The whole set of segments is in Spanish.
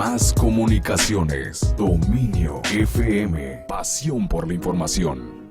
Más comunicaciones. Dominio FM. Pasión por la información.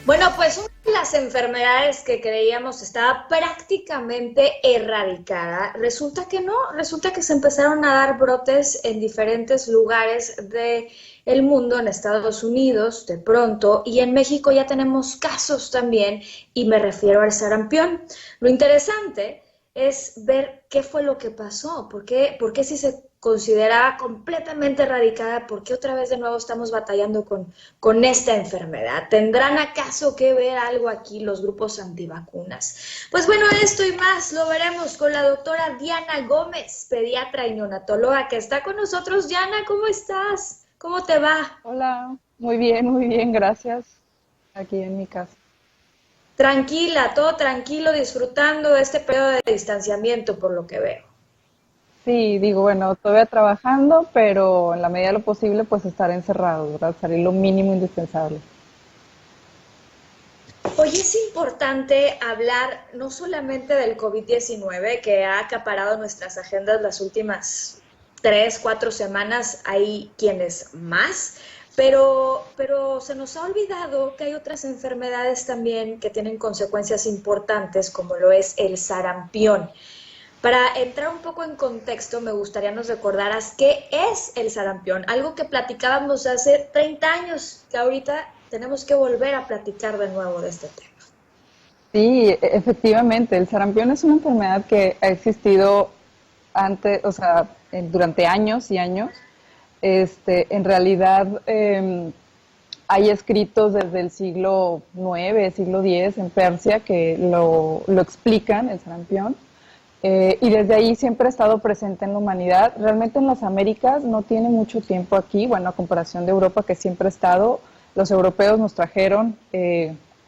Bueno, pues una de las enfermedades que creíamos estaba prácticamente erradicada, resulta que no, resulta que se empezaron a dar brotes en diferentes lugares del mundo, en Estados Unidos de pronto, y en México ya tenemos casos también, y me refiero al sarampión. Lo interesante es ver qué fue lo que pasó, por qué si se consideraba completamente erradicada, ¿por qué otra vez de nuevo estamos batallando con esta enfermedad? ¿Tendrán acaso que ver algo aquí los grupos antivacunas? Pues bueno, esto y más lo veremos con la doctora Diana Gómez, pediatra y neonatóloga, que está con nosotros. Diana, ¿cómo estás? ¿Cómo te va? Hola, muy bien, gracias. Aquí en mi casa. Tranquila, todo tranquilo, disfrutando este periodo de distanciamiento, por lo que veo. Sí, digo, bueno, todavía trabajando, pero en la medida de lo posible, pues estar encerrado, ¿verdad? Salir lo mínimo indispensable. Hoy es importante hablar no solamente del COVID-19, que ha acaparado nuestras agendas las últimas 3, 4 semanas, hay quienes más, pero se nos ha olvidado que hay otras enfermedades también que tienen consecuencias importantes, como lo es el sarampión. Para entrar un poco en contexto, me gustaría nos recordaras qué es el sarampión, algo que platicábamos hace 30 años, que ahorita tenemos que volver a platicar de nuevo de este tema. Sí, efectivamente, el sarampión es una enfermedad que ha existido antes, o sea, durante años y años. En realidad, hay escritos desde el siglo IX, siglo X en Persia que lo explican, el sarampión. Y desde ahí siempre ha estado presente en la humanidad. Realmente en las Américas no tiene mucho tiempo aquí, bueno, a comparación de Europa, que siempre ha estado. Los europeos nos trajeron,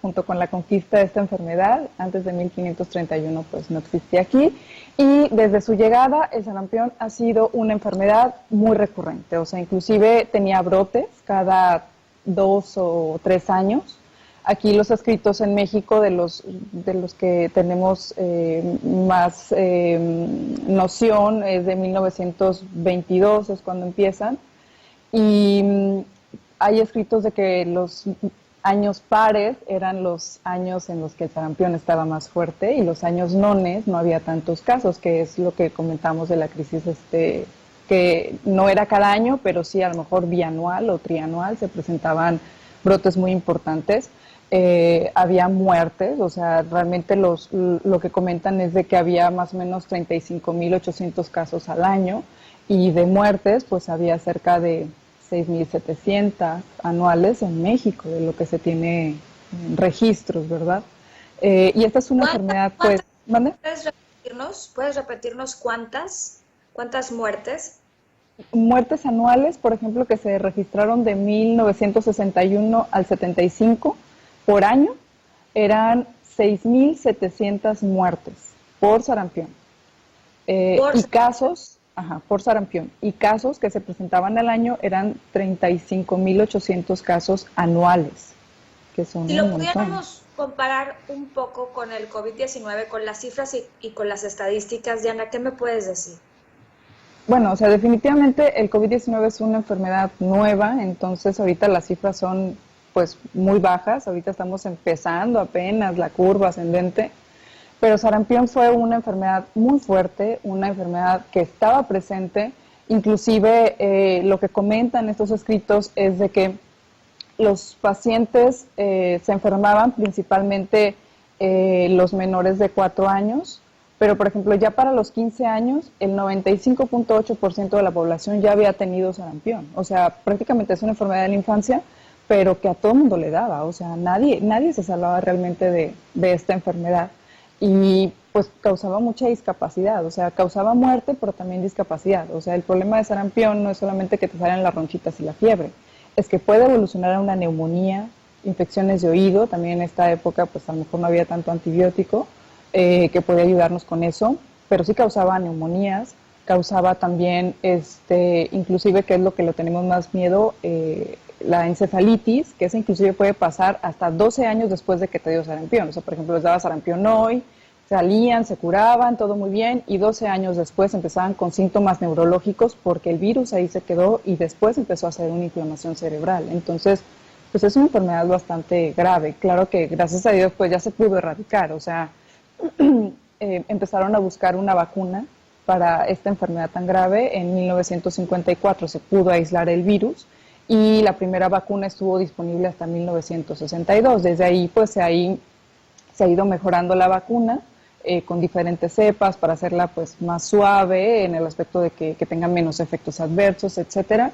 junto con la conquista de esta enfermedad, antes de 1531 pues no existía aquí, y desde su llegada el sarampión ha sido una enfermedad muy recurrente, o sea, inclusive tenía brotes cada 2 o 3 años. Aquí los escritos en México de los que tenemos más noción es de 1922, es cuando empiezan, y hay escritos de que los años pares eran los años en los que el sarampión estaba más fuerte y los años nones no había tantos casos, que es lo que comentamos de la crisis que no era cada año, pero sí a lo mejor bianual o trianual se presentaban brotes muy importantes. Había muertes, o sea, realmente lo que comentan es de que había más o menos 35.800 casos al año, y de muertes pues había cerca de 6.700 anuales en México, de lo que se tiene registros, ¿verdad? Y esta es una enfermedad, pues... ¿Mande? ¿Puedes repetirnos cuántas muertes? Muertes anuales, por ejemplo, que se registraron de 1961 al 75 por año, eran 6.700 muertes por sarampión. Y casos, por sarampión, y casos que se presentaban al año eran 35.800 casos anuales, que son si lo pudiéramos comparar un poco con el COVID-19, con las cifras y con las estadísticas, Diana, ¿qué me puedes decir? Bueno, o sea, definitivamente el COVID-19 es una enfermedad nueva, entonces ahorita las cifras son pues muy bajas, ahorita estamos empezando apenas la curva ascendente, pero sarampión fue una enfermedad muy fuerte, una enfermedad que estaba presente, inclusive lo que comentan estos escritos es de que los pacientes se enfermaban principalmente los menores de 4 años, pero por ejemplo ya para los 15 años el 95.8% de la población ya había tenido sarampión, o sea, prácticamente es una enfermedad de la infancia, pero que a todo el mundo le daba, o sea, nadie se salvaba realmente de esta enfermedad, y pues causaba mucha discapacidad, o sea, causaba muerte, pero también discapacidad, o sea, el problema de sarampión no es solamente que te salen las ronchitas y la fiebre, es que puede evolucionar a una neumonía, infecciones de oído, también en esta época pues a lo mejor no había tanto antibiótico que podía ayudarnos con eso, pero sí causaba neumonías, causaba también, inclusive, que es lo que le tenemos más miedo, la encefalitis, que esa inclusive puede pasar hasta 12 años después de que te dio sarampión. O sea, por ejemplo, les daba sarampión hoy, salían, se curaban, todo muy bien, y 12 años después empezaban con síntomas neurológicos porque el virus ahí se quedó y después empezó a hacer una inflamación cerebral. Entonces, pues es una enfermedad bastante grave. Claro que gracias a Dios pues ya se pudo erradicar, o sea, empezaron a buscar una vacuna para esta enfermedad tan grave. En 1954 se pudo aislar el virus y la primera vacuna estuvo disponible hasta 1962. Desde ahí pues se ha ido mejorando la vacuna con diferentes cepas para hacerla pues más suave en el aspecto de que tenga menos efectos adversos, etcétera.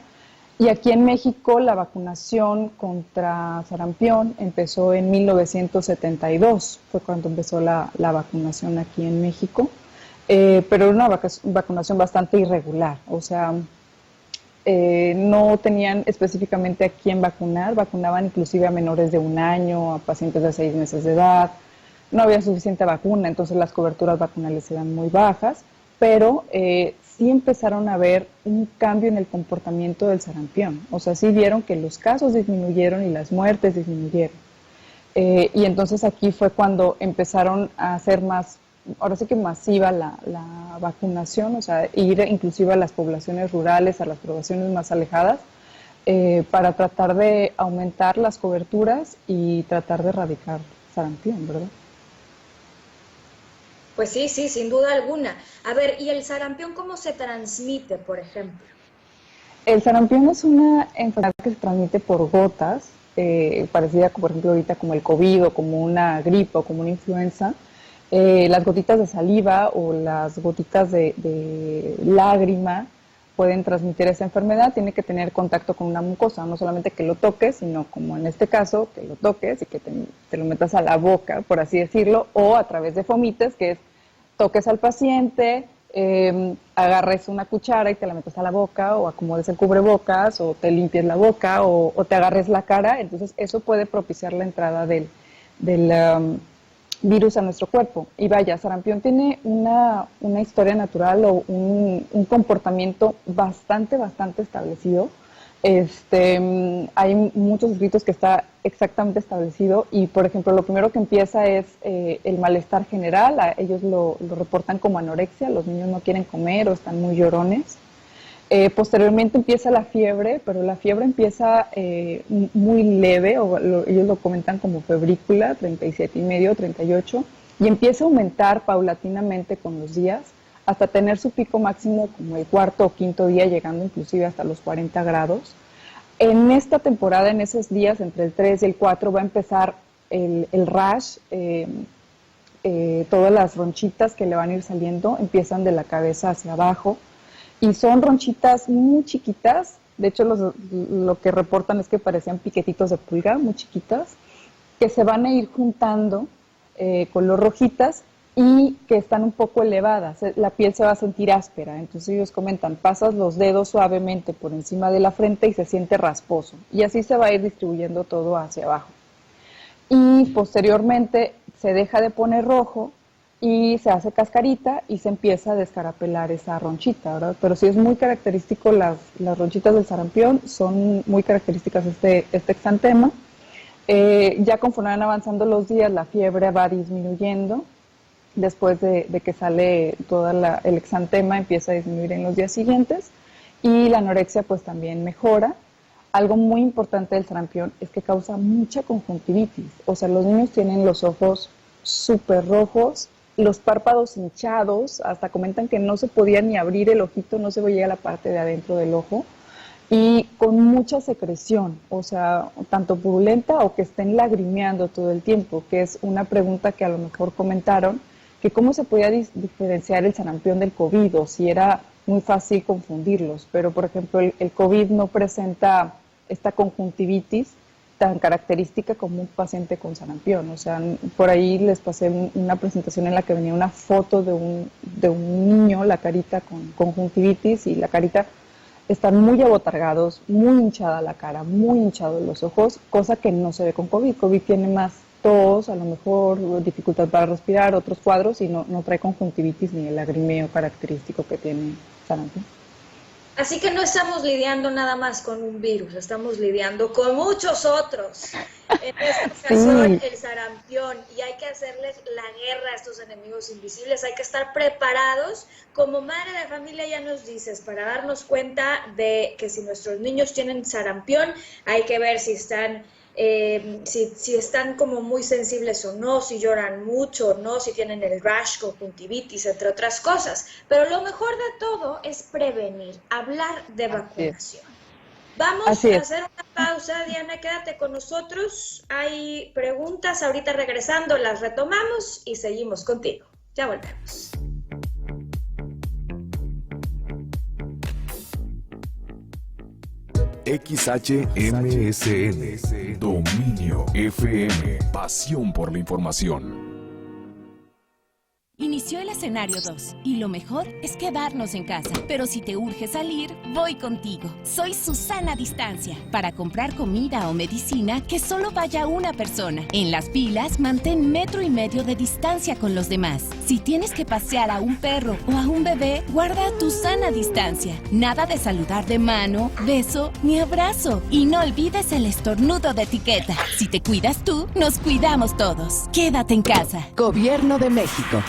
Y aquí en México la vacunación contra sarampión empezó en 1972, fue cuando empezó la vacunación aquí en México, pero era una vacunación bastante irregular, o sea, no tenían específicamente a quién vacunar, vacunaban inclusive a menores de 1 año, a pacientes de 6 meses de edad, no había suficiente vacuna, entonces las coberturas vacunales eran muy bajas, pero sí empezaron a ver un cambio en el comportamiento del sarampión, o sea, sí vieron que los casos disminuyeron y las muertes disminuyeron. Y entonces aquí fue cuando empezaron a hacer más, ahora sí que masiva la vacunación, o sea, ir inclusive a las poblaciones rurales, a las poblaciones más alejadas, para tratar de aumentar las coberturas y tratar de erradicar sarampión, ¿verdad? Pues sí, sí, sin duda alguna. A ver, ¿y el sarampión cómo se transmite, por ejemplo? El sarampión es una enfermedad que se transmite por gotas, parecida, por ejemplo, ahorita como el COVID o como una gripe o como una influenza. Las gotitas de saliva o las gotitas de lágrima pueden transmitir esa enfermedad. Tiene que tener contacto con una mucosa, no solamente que lo toques, sino como en este caso, que lo toques y que te lo metas a la boca, por así decirlo, o a través de fomites, que es toques al paciente, agarres una cuchara y te la metes a la boca, o acomodes el cubrebocas, o te limpies la boca, o te agarres la cara. Entonces eso puede propiciar la entrada del virus a nuestro cuerpo. Y vaya, sarampión tiene una historia natural o un comportamiento bastante establecido. Hay muchos escritos que está exactamente establecido y, por ejemplo, lo primero que empieza es el malestar general. Ellos lo reportan como anorexia, los niños no quieren comer o están muy llorones. Posteriormente empieza la fiebre, pero la fiebre empieza muy leve, ellos lo comentan como febrícula, 37,5, 38, y empieza a aumentar paulatinamente con los días, hasta tener su pico máximo como el 4º o 5º día, llegando inclusive hasta los 40 grados. En esta temporada, en esos días, entre el 3 y el 4, va a empezar el rash, todas las ronchitas que le van a ir saliendo, empiezan de la cabeza hacia abajo, y son ronchitas muy chiquitas. De hecho, lo que reportan es que parecían piquetitos de pulga, muy chiquitas, que se van a ir juntando color rojitas, y que están un poco elevadas, la piel se va a sentir áspera. Entonces ellos comentan, pasas los dedos suavemente por encima de la frente y se siente rasposo, y así se va a ir distribuyendo todo hacia abajo. Y posteriormente se deja de poner rojo y se hace cascarita y se empieza a descarapelar esa ronchita, ¿verdad? Pero sí es muy característico, las ronchitas del sarampión son muy características este exantema. Ya conforme van avanzando los días, la fiebre va disminuyendo. Después de que sale todo el exantema, empieza a disminuir en los días siguientes, y la anorexia pues también mejora. Algo muy importante del sarampión es que causa mucha conjuntivitis, o sea, los niños tienen los ojos súper rojos, los párpados hinchados, hasta comentan que no se podía ni abrir el ojito, no se veía la parte de adentro del ojo, y con mucha secreción, o sea, tanto purulenta o que estén lagrimeando todo el tiempo, que es una pregunta que a lo mejor comentaron, que cómo se podía diferenciar el sarampión del COVID, o si era muy fácil confundirlos. Pero, por ejemplo, el COVID no presenta esta conjuntivitis tan característica como un paciente con sarampión. O sea, por ahí les pasé una presentación en la que venía una foto de un niño, la carita con conjuntivitis, y la carita están muy abotargados, muy hinchada la cara, muy hinchados los ojos, cosa que no se ve con COVID. COVID tiene más tos, a lo mejor dificultad para respirar, otros cuadros, y no trae conjuntivitis ni el lagrimeo característico que tiene sarampión. Así que no estamos lidiando nada más con un virus, estamos lidiando con muchos otros. En esta ocasión, el sarampión, y hay que hacerles la guerra a estos enemigos invisibles, hay que estar preparados. Como madre de familia ya nos dices, para darnos cuenta de que si nuestros niños tienen sarampión, hay que ver si están... si están como muy sensibles o no, si lloran mucho o no, si tienen el rash, conjuntivitis, entre otras cosas. Pero lo mejor de todo es prevenir, hablar de vacunación. Vamos a hacer una pausa, Diana, quédate con nosotros. Hay preguntas, ahorita regresando las retomamos y seguimos contigo. Ya volvemos. XHMSN, Dominio FM, pasión por la información. Inició el escenario 2 y lo mejor es quedarnos en casa. Pero si te urge salir, voy contigo. Soy Susana Distancia. Para comprar comida o medicina, que solo vaya una persona. En las filas, mantén 1,5 metros de distancia con los demás. Si tienes que pasear a un perro o a un bebé, guarda tu sana distancia. Nada de saludar de mano, beso ni abrazo. Y no olvides el estornudo de etiqueta. Si te cuidas tú, nos cuidamos todos. Quédate en casa. Gobierno de México.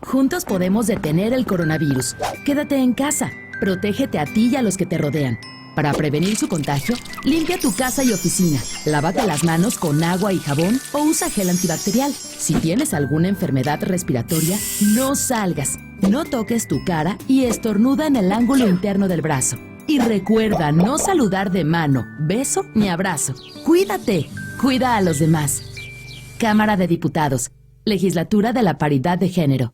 Juntos podemos detener el coronavirus. Quédate en casa. Protégete a ti y a los que te rodean. Para prevenir su contagio, limpia tu casa y oficina. Lávate las manos con agua y jabón o usa gel antibacterial. Si tienes alguna enfermedad respiratoria, no salgas. No toques tu cara y estornuda en el ángulo interno del brazo. Y recuerda no saludar de mano, beso ni abrazo. Cuídate. Cuida a los demás. Cámara de Diputados. Legislatura de la Paridad de Género.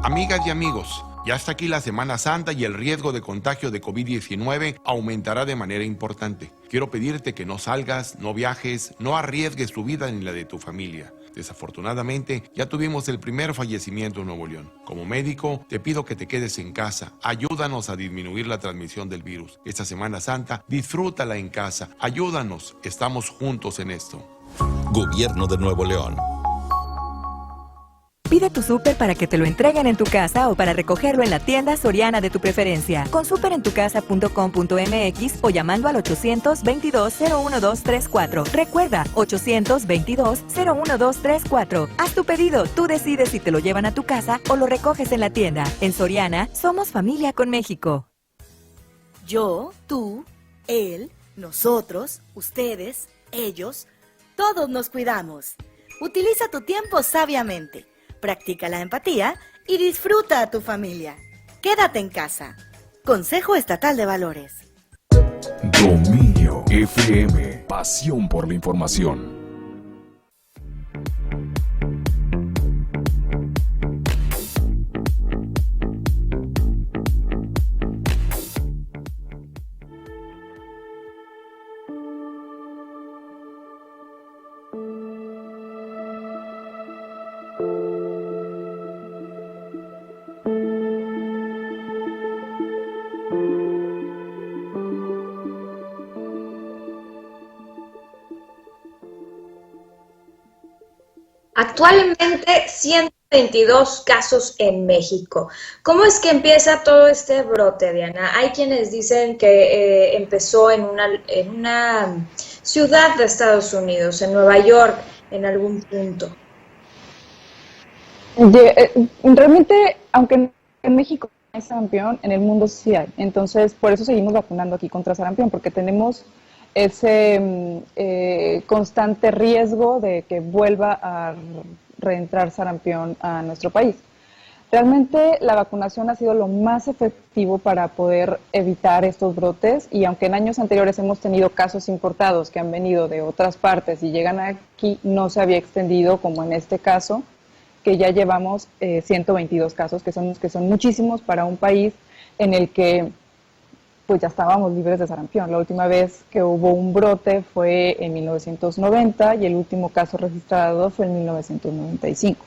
Amigas y amigos, ya está aquí la Semana Santa y el riesgo de contagio de COVID-19 aumentará de manera importante. Quiero pedirte que no salgas, no viajes, no arriesgues tu vida ni la de tu familia. Desafortunadamente, ya tuvimos el primer fallecimiento en Nuevo León. Como médico, te pido que te quedes en casa. Ayúdanos a disminuir la transmisión del virus. Esta Semana Santa, disfrútala en casa. Ayúdanos, estamos juntos en esto. Gobierno de Nuevo León. Pide tu súper para que te lo entreguen en tu casa o para recogerlo en la tienda Soriana de tu preferencia. Con superentucasa.com.mx o llamando al 822-01234. Recuerda, 822-01234. Haz tu pedido, tú decides si te lo llevan a tu casa o lo recoges en la tienda. En Soriana, somos familia con México. Yo, tú, él, nosotros, ustedes, ellos, todos nos cuidamos. Utiliza tu tiempo sabiamente. Practica la empatía y disfruta a tu familia. Quédate en casa. Consejo Estatal de Valores. Dominio FM, pasión por la información. Actualmente 122 casos en México. ¿Cómo es que empieza todo este brote, Diana? Hay quienes dicen que empezó en una ciudad de Estados Unidos, en Nueva York, en algún punto. Realmente, aunque en México no hay sarampión, en el mundo sí hay. Entonces, por eso seguimos vacunando aquí contra sarampión, porque tenemos ese constante riesgo de que vuelva a reentrar sarampión a nuestro país. Realmente la vacunación ha sido lo más efectivo para poder evitar estos brotes, y aunque en años anteriores hemos tenido casos importados que han venido de otras partes y llegan aquí, no se había extendido como en este caso, que ya llevamos 122 casos, que son muchísimos para un país en el que pues ya estábamos libres de sarampión. La última vez que hubo un brote fue en 1990 y el último caso registrado fue en 1995.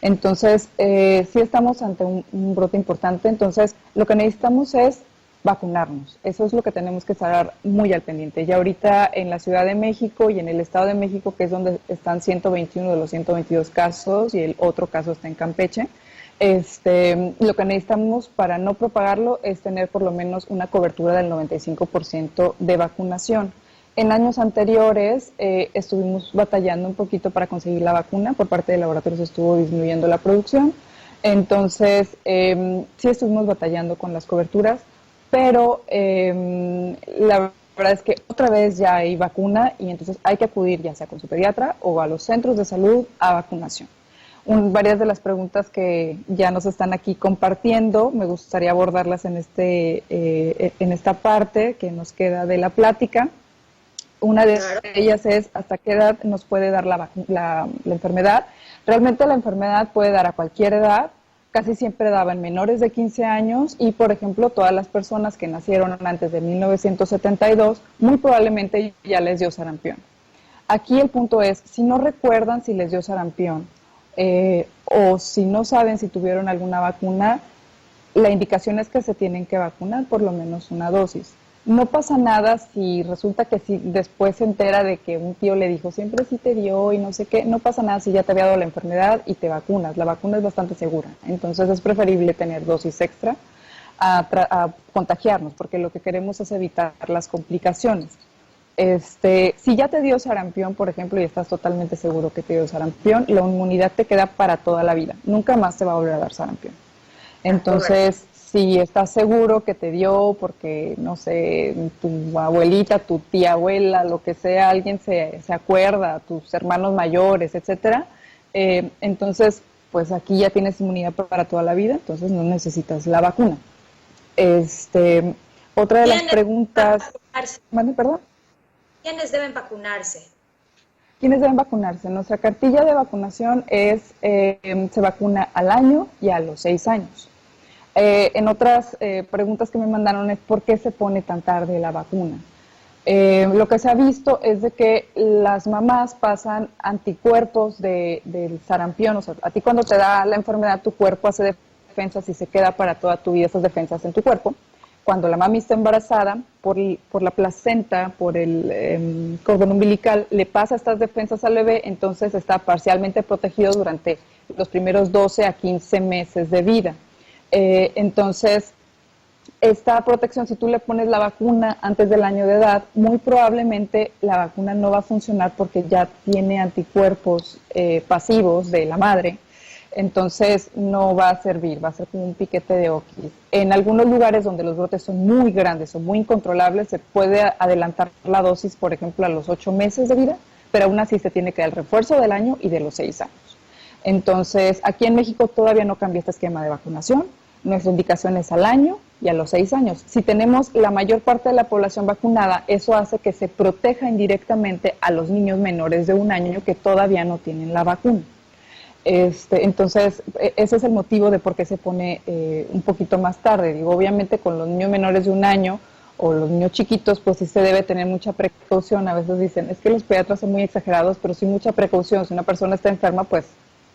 Entonces, sí estamos ante un brote importante. Entonces, lo que necesitamos es vacunarnos. Eso es lo que tenemos que estar muy al pendiente. Ya ahorita en la Ciudad de México y en el Estado de México, que es donde están 121 de los 122 casos y el otro caso está en Campeche, lo que necesitamos para no propagarlo es tener por lo menos una cobertura del 95% de vacunación. En años anteriores estuvimos batallando un poquito para conseguir la vacuna, por parte de laboratorios estuvo disminuyendo la producción, entonces sí estuvimos batallando con las coberturas, pero la verdad es que otra vez ya hay vacuna y entonces hay que acudir ya sea con su pediatra o a los centros de salud a vacunación. Varias de las preguntas que ya nos están aquí compartiendo, me gustaría abordarlas en esta parte que nos queda de la plática. Una de ellas es ¿hasta qué edad nos puede dar la enfermedad? Realmente la enfermedad puede dar a cualquier edad, casi siempre daba en menores de 15 años y, por ejemplo, todas las personas que nacieron antes de 1972, muy probablemente ya les dio sarampión. Aquí el punto es, si no recuerdan si les dio sarampión o si no saben si tuvieron alguna vacuna, la indicación es que se tienen que vacunar por lo menos una dosis. No pasa nada si resulta que si después se entera de que un tío le dijo siempre sí te dio y no sé qué, no pasa nada si ya te había dado la enfermedad y te vacunas. La vacuna es bastante segura, entonces es preferible tener dosis extra a contagiarnos, porque lo que queremos es evitar las complicaciones. Si ya te dio sarampión, por ejemplo, y estás totalmente seguro que te dio sarampión, la inmunidad te queda para toda la vida, nunca más te va a volver a dar sarampión. Entonces, si estás seguro que te dio porque, no sé, tu abuelita, tu tía abuela, lo que sea, alguien se acuerda, tus hermanos mayores, etcétera, entonces, pues aquí ya tienes inmunidad para toda la vida, entonces no necesitas la vacuna. Otra de las preguntas... ¿Mande, perdón? ¿Quiénes deben vacunarse? ¿Quiénes deben vacunarse? Nuestra cartilla de vacunación se vacuna al año y a los 6 años. En otras preguntas que me mandaron es ¿por qué se pone tan tarde la vacuna? Lo que se ha visto es de que las mamás pasan anticuerpos del sarampión, o sea, a ti cuando te da la enfermedad tu cuerpo hace defensas y se queda para toda tu vida esas defensas en tu cuerpo. Cuando la mami está embarazada, por la placenta, por el cordón umbilical, le pasa estas defensas al bebé, entonces está parcialmente protegido durante los primeros 12 a 15 meses de vida. Entonces, esta protección, si tú le pones la vacuna antes del año de edad, muy probablemente la vacuna no va a funcionar porque ya tiene anticuerpos pasivos de la madre, entonces no va a servir, va a ser como un piquete de oquis. En algunos lugares donde los brotes son muy grandes o muy incontrolables, se puede adelantar la dosis, por ejemplo, a los 8 meses de vida, pero aún así se tiene que dar el refuerzo del año y de los 6 años. Entonces, aquí en México todavía no cambia este esquema de vacunación. Nuestra indicación es al año y a los 6 años. Si tenemos la mayor parte de la población vacunada, eso hace que se proteja indirectamente a los niños menores de 1 año que todavía no tienen la vacuna. Entonces, ese es el motivo de por qué se pone un poquito más tarde. Digo, obviamente con los niños menores de 1 año o los niños chiquitos, pues sí se debe tener mucha precaución. A veces dicen, es que los pediatras son muy exagerados, pero sí mucha precaución. Si una persona está enferma, pues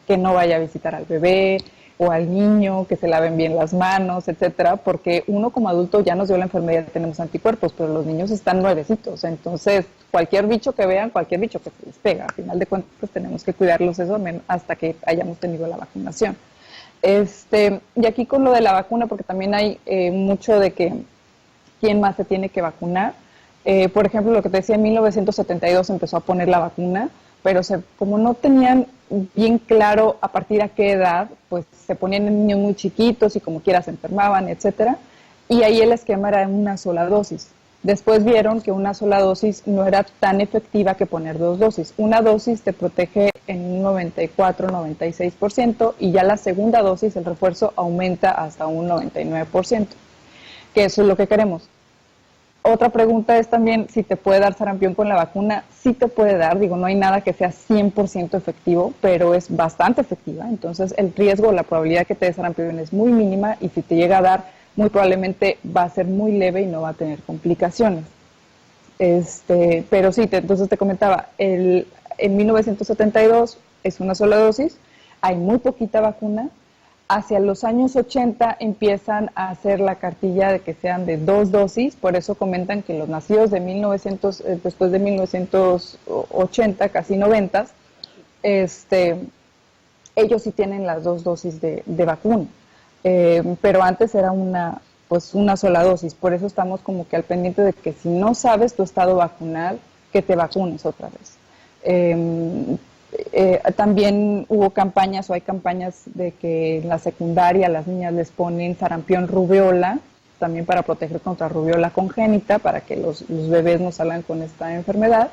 que no vaya a visitar al bebé o al niño, que se laven bien las manos, etcétera, porque uno como adulto ya nos dio la enfermedad, tenemos anticuerpos, pero los niños están nuevecitos, entonces cualquier bicho que vean, cualquier bicho que se les pega, al final de cuentas pues tenemos que cuidarlos eso hasta que hayamos tenido la vacunación. Y aquí con lo de la vacuna, porque también hay mucho de que quién más se tiene que vacunar. Por ejemplo, lo que te decía, en 1972 empezó a poner la vacuna, pero como no tenían bien claro a partir de qué edad, pues se ponían en niños muy chiquitos y como quiera se enfermaban, etcétera. Y ahí el esquema era una sola dosis. Después vieron que una sola dosis no era tan efectiva que poner 2 dosis. Una dosis te protege en un 94-96% y ya la segunda dosis, el refuerzo, aumenta hasta un 99%, que eso es lo que queremos. Otra pregunta es también si te puede dar sarampión con la vacuna. Sí te puede dar, digo, no hay nada que sea 100% efectivo, pero es bastante efectiva. Entonces el riesgo, la probabilidad que te dé sarampión es muy mínima y si te llega a dar, muy probablemente va a ser muy leve y no va a tener complicaciones. Pero sí, entonces te comentaba, en 1972 es una sola dosis, hay muy poquita vacuna. Hacia los años 80 empiezan a hacer la cartilla de que sean de 2 dosis, por eso comentan que los nacidos de 1900, después de 1980, casi 90, ellos sí tienen las 2 dosis de vacuna, pero antes era una sola dosis, por eso estamos como que al pendiente de que si no sabes tu estado vacunal, que te vacunes otra vez. También hubo campañas o hay campañas de que en la secundaria a las niñas les ponen sarampión rubiola, también para proteger contra rubiola congénita, para que los bebés no salgan con esta enfermedad.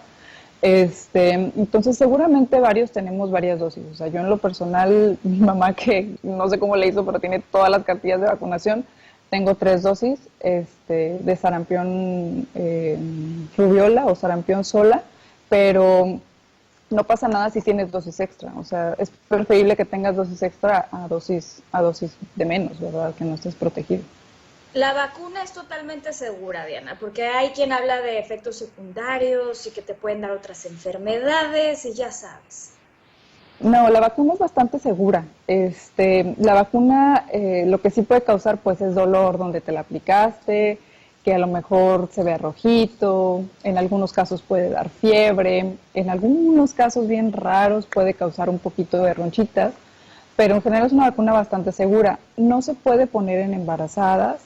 Entonces seguramente varios tenemos varias dosis. O sea, yo en lo personal, mi mamá, que no sé cómo le hizo, pero tiene todas las cartillas de vacunación, tengo 3 dosis de sarampión rubiola o sarampión sola, pero no pasa nada si tienes dosis extra. O sea, es preferible que tengas dosis extra a dosis de menos, ¿verdad? Que no estés protegido. La vacuna es totalmente segura, Diana, porque hay quien habla de efectos secundarios y que te pueden dar otras enfermedades y ya sabes. No, la vacuna es bastante segura. La vacuna lo que sí puede causar pues es dolor donde te la aplicaste, que a lo mejor se vea rojito, en algunos casos puede dar fiebre, en algunos casos bien raros puede causar un poquito de ronchitas, pero en general es una vacuna bastante segura. No se puede poner en embarazadas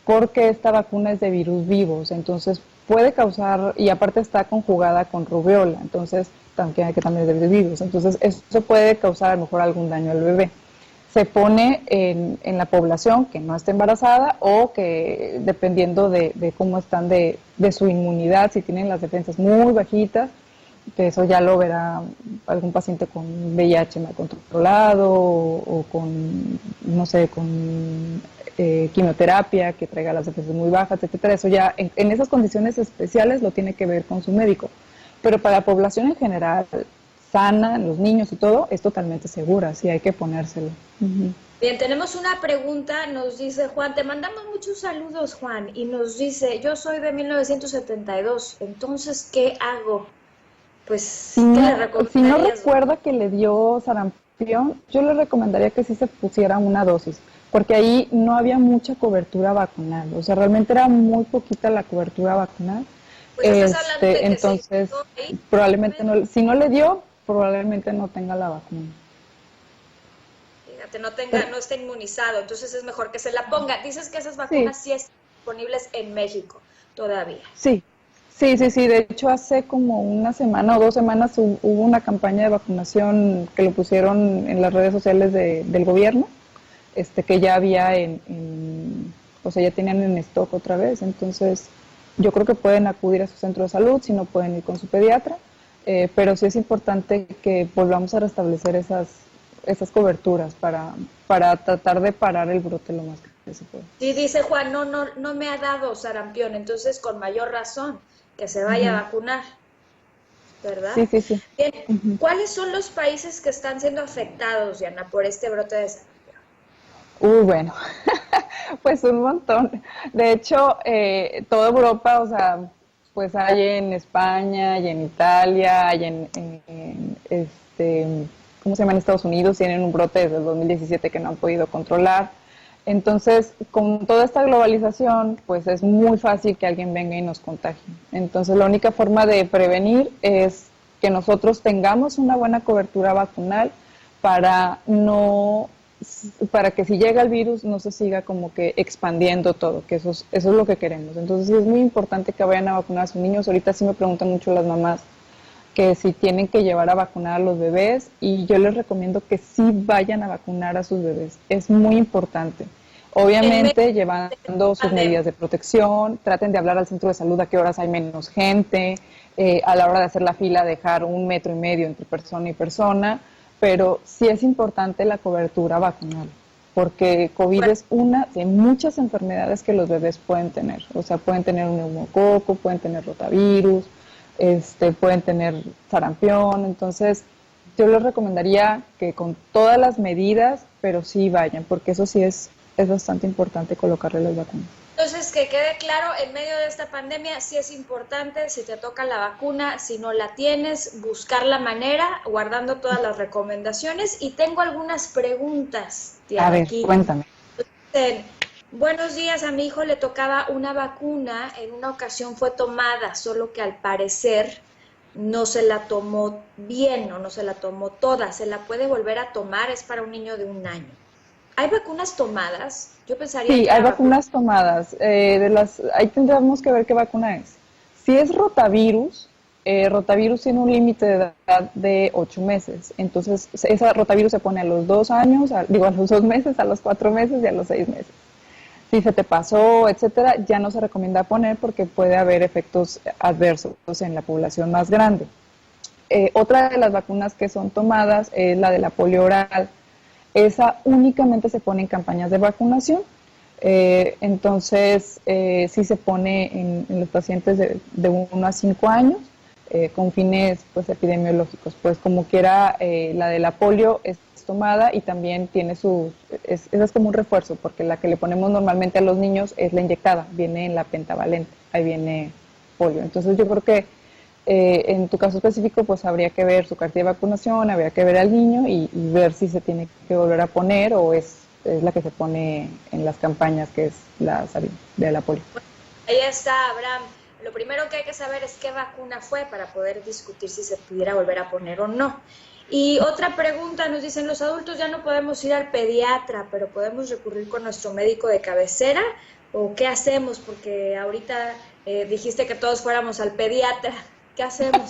porque esta vacuna es de virus vivos, entonces puede causar, y aparte está conjugada con rubiola, entonces que también es de virus vivos, entonces eso puede causar a lo mejor algún daño al bebé. Se pone en la población que no está embarazada o que dependiendo de cómo están de su inmunidad, si tienen las defensas muy bajitas, que eso ya lo verá algún paciente con VIH mal controlado o con, no sé, con quimioterapia, que traiga las defensas muy bajas, etcétera. Eso ya en esas condiciones especiales lo tiene que ver con su médico. Pero para la población en general, sana, los niños y todo, es totalmente segura, sí hay que ponérselo. Bien, tenemos una pregunta, nos dice Juan, te mandamos muchos saludos, Juan, y nos dice, yo soy de 1972, entonces, ¿qué hago? Pues, si no recuerda que le dio sarampión, yo le recomendaría que sí se pusiera una dosis, porque ahí no había mucha cobertura vacunal, o sea, realmente era muy poquita la cobertura vacunal. Pues entonces, probablemente no, si no le dio, probablemente no tenga la vacuna. Fíjate, no está inmunizado, entonces es mejor que se la ponga. Dices que esas vacunas sí están disponibles en México todavía. Sí. De hecho, hace como una semana o 2 semanas hubo una campaña de vacunación que lo pusieron en las redes sociales del gobierno, que ya había o sea, ya tenían en stock otra vez, entonces yo creo que pueden acudir a su centro de salud, si no pueden ir con su pediatra, pero sí es importante que volvamos a restablecer esas coberturas para tratar de parar el brote lo más que se pueda. Sí, dice Juan, no me ha dado sarampión, entonces con mayor razón que se vaya a vacunar, ¿verdad? Sí. Bien, ¿cuáles son los países que están siendo afectados, Diana, por este brote de sarampión? Bueno, pues un montón. De hecho, toda Europa, o sea, pues hay en España, hay en Italia, hay ¿cómo se llama? En Estados Unidos, tienen un brote desde el 2017 que no han podido controlar. Entonces, con toda esta globalización, pues es muy fácil que alguien venga y nos contagie. Entonces, la única forma de prevenir es que nosotros tengamos una buena cobertura vacunal para que si llega el virus no se siga como que expandiendo todo, que eso es lo que queremos. Entonces sí es muy importante que vayan a vacunar a sus niños. Ahorita sí me preguntan mucho las mamás que si tienen que llevar a vacunar a los bebés, y yo les recomiendo que sí vayan a vacunar a sus bebés. Es muy importante. Obviamente llevando sus medidas de protección, traten de hablar al centro de salud a qué horas hay menos gente, a la hora de hacer la fila dejar 1,5 metros entre persona y persona, pero sí es importante la cobertura vacunal, porque COVID es una de muchas enfermedades que los bebés pueden tener. O sea, pueden tener un neumococo, pueden tener rotavirus, pueden tener sarampión. Entonces, yo les recomendaría que con todas las medidas, pero sí vayan, porque eso sí es bastante importante colocarle las vacunas. Entonces, que quede claro, en medio de esta pandemia sí es importante, si te toca la vacuna, si no la tienes, buscar la manera, guardando todas las recomendaciones. Y tengo algunas preguntas, Diana, A ver, aquí. cuéntame. Dicen, buenos días, a mi hijo le tocaba una vacuna, en una ocasión fue tomada, solo que al parecer no se la tomó bien o no se la tomó toda. ¿Se la puede volver a tomar? Es para un niño de 1 año. ¿Hay vacunas tomadas? Yo pensaría Sí, que hay era vacunas tomadas. Ahí tendríamos que ver qué vacuna es. Si es rotavirus, rotavirus tiene un límite de edad de 8 meses. Entonces, esa rotavirus se pone a los 2 años, a los 2 meses, a los 4 meses y a los 6 meses. Si se te pasó, etcétera, ya no se recomienda poner porque puede haber efectos adversos en la población más grande. Otra de las vacunas que son tomadas es la de la polio oral. Esa únicamente se pone en campañas de vacunación. Entonces, sí se pone en los pacientes de 1 a 5 años con fines pues epidemiológicos. Pues como quiera, la de la polio es tomada y también tiene esa es como un refuerzo, porque la que le ponemos normalmente a los niños es la inyectada, viene en la pentavalente, ahí viene polio. Entonces yo creo que en tu caso específico pues habría que ver su cartilla de vacunación, habría que ver al niño y ver si se tiene que volver a poner o es la que se pone en las campañas, que es la de la polio. Ahí está, Abraham. Lo primero que hay que saber es qué vacuna fue para poder discutir si se pudiera volver a poner o no. Y otra pregunta, nos dicen, los adultos ya no podemos ir al pediatra, pero podemos recurrir con nuestro médico de cabecera, ¿o qué hacemos? Porque ahorita dijiste que todos fuéramos al pediatra, ¿qué hacemos?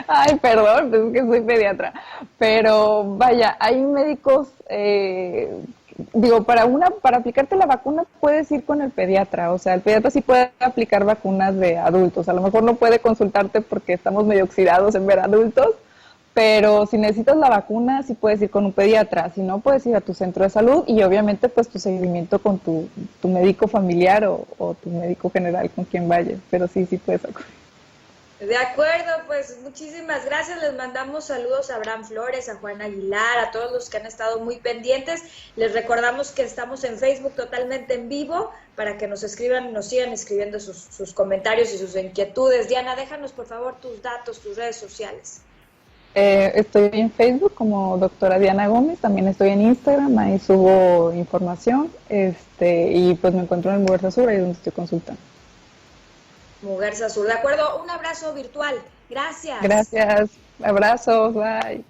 Ay, perdón, pues es que soy pediatra, pero vaya, hay médicos, para aplicarte la vacuna puedes ir con el pediatra, o sea, el pediatra sí puede aplicar vacunas de adultos, a lo mejor no puede consultarte porque estamos medio oxidados en ver adultos, pero si necesitas la vacuna sí puedes ir con un pediatra, si no puedes ir a tu centro de salud y obviamente pues tu seguimiento con tu médico familiar o tu médico general con quien vayas, pero sí puedes acudir. De acuerdo, pues muchísimas gracias. Les mandamos saludos a Abraham Flores, a Juan Aguilar, a todos los que han estado muy pendientes. Les recordamos que estamos en Facebook totalmente en vivo para que nos escriban, nos sigan escribiendo sus comentarios y sus inquietudes. Diana, déjanos por favor tus datos, tus redes sociales. Estoy en Facebook como doctora Diana Gómez, también estoy en Instagram, ahí subo información y pues me encuentro en Muguerza Sur, ahí es donde estoy consultando. Muguerza Sur, de acuerdo, un abrazo virtual, gracias. Gracias, abrazos, bye.